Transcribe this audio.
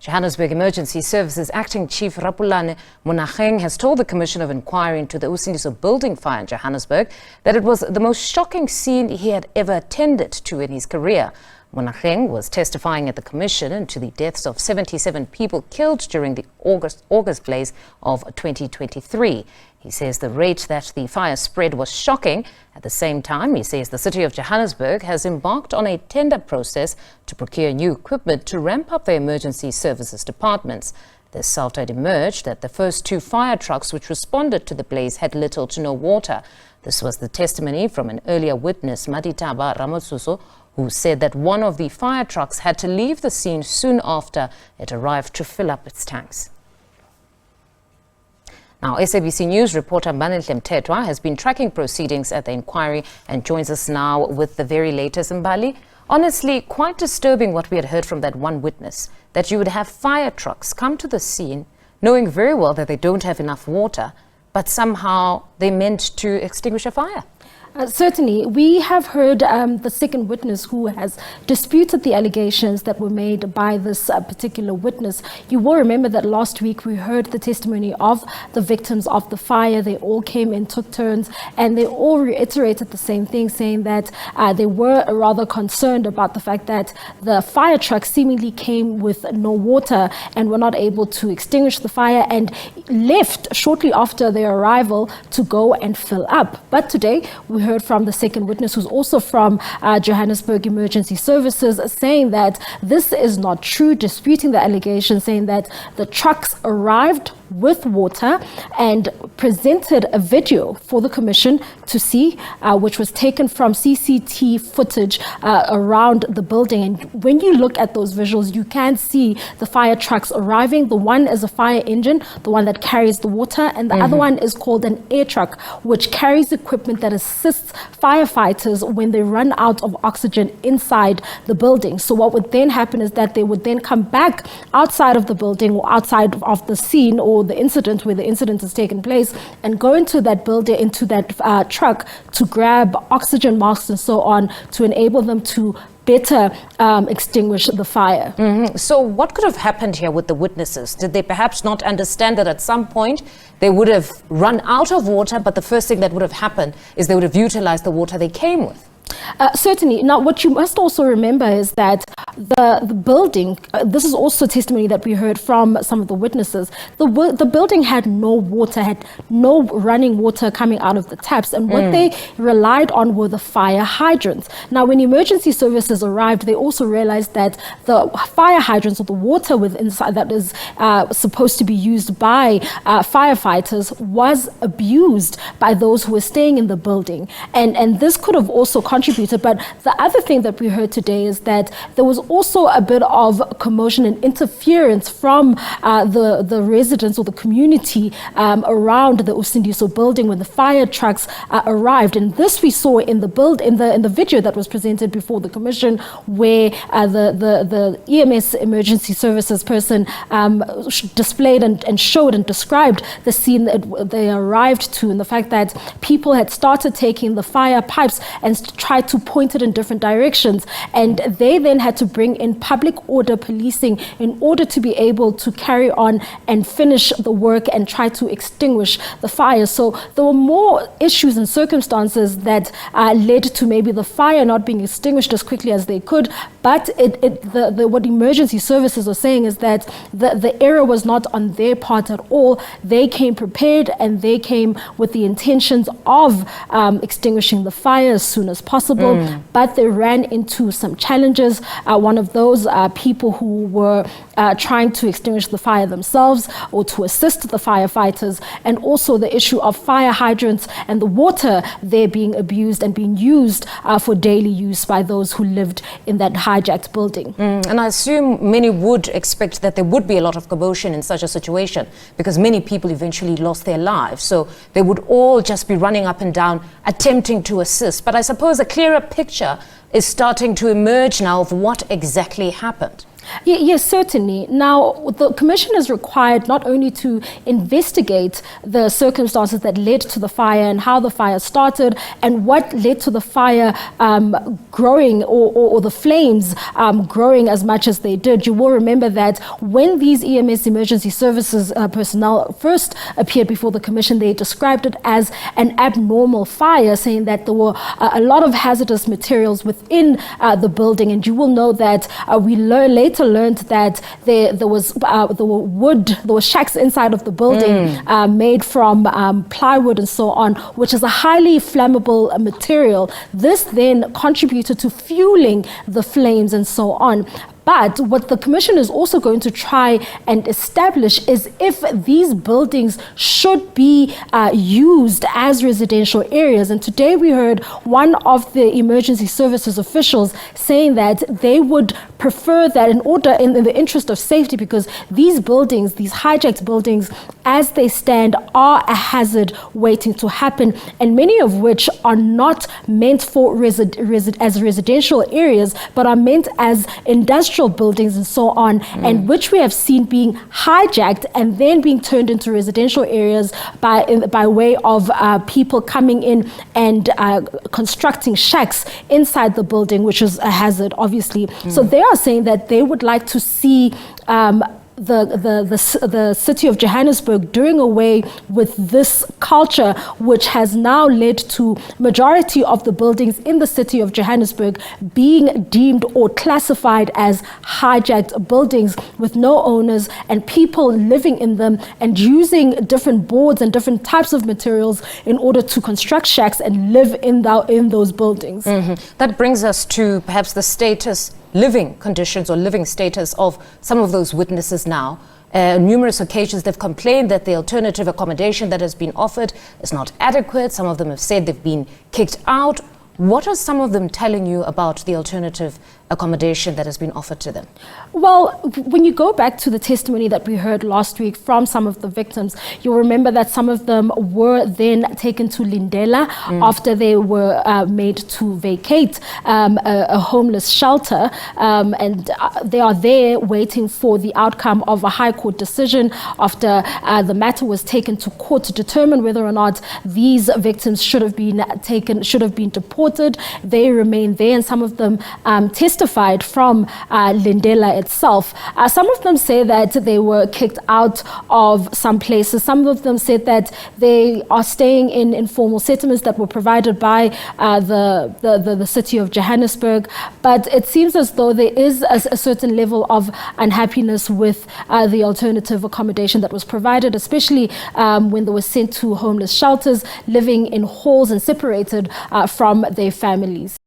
Johannesburg Emergency Services Acting Chief Rapulane Monageng has told the Commission of Inquiry into the Usindiso building fire in Johannesburg that it was the most shocking scene he had ever attended to in his career. Monageng was testifying at the Commission into the deaths of 77 people killed during the August blaze of 2023. He says the rate that the fire spread was shocking. At the same time, he says the city of Johannesburg has embarked on a tender process to procure new equipment to ramp up their emergency services departments. This after it emerged that the first two fire trucks which responded to the blaze had little to no water. This was the testimony from an earlier witness, Mthethwa, who said that one of the fire trucks had to leave the scene soon after it arrived to fill up its tanks. Now, SABC News reporter Mthethwa has been tracking proceedings at the inquiry and joins us now with the very latest. Mbali, honestly, quite disturbing what we had heard from that one witness, that you would have fire trucks come to the scene knowing very well that they don't have enough water, but somehow they meant to extinguish a fire. Certainly. We have heard the second witness who has disputed the allegations that were made by this particular witness. You will remember that last week we heard the testimony of the victims of the fire. They all came and took turns, and they all reiterated the same thing, saying that they were rather concerned about the fact that the fire truck seemingly came with no water and were not able to extinguish the fire and left shortly after their arrival to go and fill up. But today we heard from the second witness, who's also from Johannesburg Emergency Services, saying that this is not true, disputing the allegation, saying that the trucks arrived with water and presented a video for the Commission to see, which was taken from CCTV footage around the building. And when you look at those visuals, you can see the fire trucks arriving. The one is a fire engine, the one that carries the water, and the other one is called an air truck, which carries equipment that assists firefighters when they run out of oxygen inside the building. So what would then happen is that they would then come back outside of the building or outside of the scene or the incident where the incident has taken place and go into that building, into that truck to grab oxygen masks and so on to enable them to better extinguish the fire. So what could have happened here with the witnesses? Did they perhaps not understand that at some point they would have run out of water, but the first thing that would have happened is they would have utilized the water they came with? Certainly. Now, what you must also remember is that the building, this is also testimony that we heard from some of the witnesses, the building had no water, had no running water coming out of the taps, and what they relied on were the fire hydrants. Now, when emergency services arrived, they also realized that the fire hydrants, or the water within that is supposed to be used by firefighters, was abused by those who were staying in the building, and this could have also contributed. But the other thing that we heard today is that there was also a bit of commotion and interference from the residents or the community around the Usindiso building when the fire trucks arrived. And this we saw in the video that was presented before the Commission, where the EMS emergency services person displayed and showed and described the scene that they arrived to, and the fact that people had started taking the fire pipes and tried to point it in different directions, and they then had to bring in public order policing in order to be able to carry on and finish the work and try to extinguish the fire. So there were more issues and circumstances that led to maybe the fire not being extinguished as quickly as they could, but what emergency services are saying is that the error was not on their part at all. They came prepared and they came with the intentions of extinguishing the fire as soon as possible, but they ran into some challenges. One of those people who were trying to extinguish the fire themselves or to assist the firefighters, and also the issue of fire hydrants and the water there being abused and being used for daily use by those who lived in that hijacked building. And I assume many would expect that there would be a lot of commotion in such a situation because many people eventually lost their lives. So they would all just be running up and down attempting to assist. But I suppose a clearer picture is starting to emerge now of what exactly happened. Yes, certainly. Now, the Commission is required not only to investigate the circumstances that led to the fire and how the fire started and what led to the fire growing or the flames growing as much as they did. You will remember that when these EMS emergency services personnel first appeared before the Commission, they described it as an abnormal fire, saying that there were a lot of hazardous materials within the building. And you will know that we later learned that there were shacks inside of the building made from plywood and so on, which is a highly flammable material. This then contributed to fueling the flames and so on. But what the Commission is also going to try and establish is if these buildings should be used as residential areas. And today we heard one of the emergency services officials saying that they would prefer that in the interest of safety, because these buildings, these hijacked buildings, as they stand, are a hazard waiting to happen, and many of which are not meant for as residential areas, but are meant as industrial buildings and so on, and which we have seen being hijacked and then being turned into residential areas by way of people coming in and constructing shacks inside the building, which is a hazard, obviously. So they are saying that they would like to see the city of Johannesburg doing away with this culture, which has now led to majority of the buildings in the city of Johannesburg being deemed or classified as hijacked buildings with no owners and people living in them and using different boards and different types of materials in order to construct shacks and live in those buildings. That brings us to perhaps the living conditions or living status of some of those witnesses now. On numerous occasions they've complained that the alternative accommodation that has been offered is not adequate. Some of them have said they've been kicked out. What are some of them telling you about the alternative accommodation that has been offered to them? Well, when you go back to the testimony that we heard last week from some of the victims, you'll remember that some of them were then taken to Lindela after they were made to vacate a homeless shelter, and they are there waiting for the outcome of a High Court decision after the matter was taken to court to determine whether or not these victims should have been deported. They remain there, and some of them testified from Lindela itself. Some of them say that they were kicked out of some places. Some of them said that they are staying in informal settlements that were provided by the city of Johannesburg. But it seems as though there is a certain level of unhappiness with the alternative accommodation that was provided, especially when they were sent to homeless shelters, living in halls and separated from their families.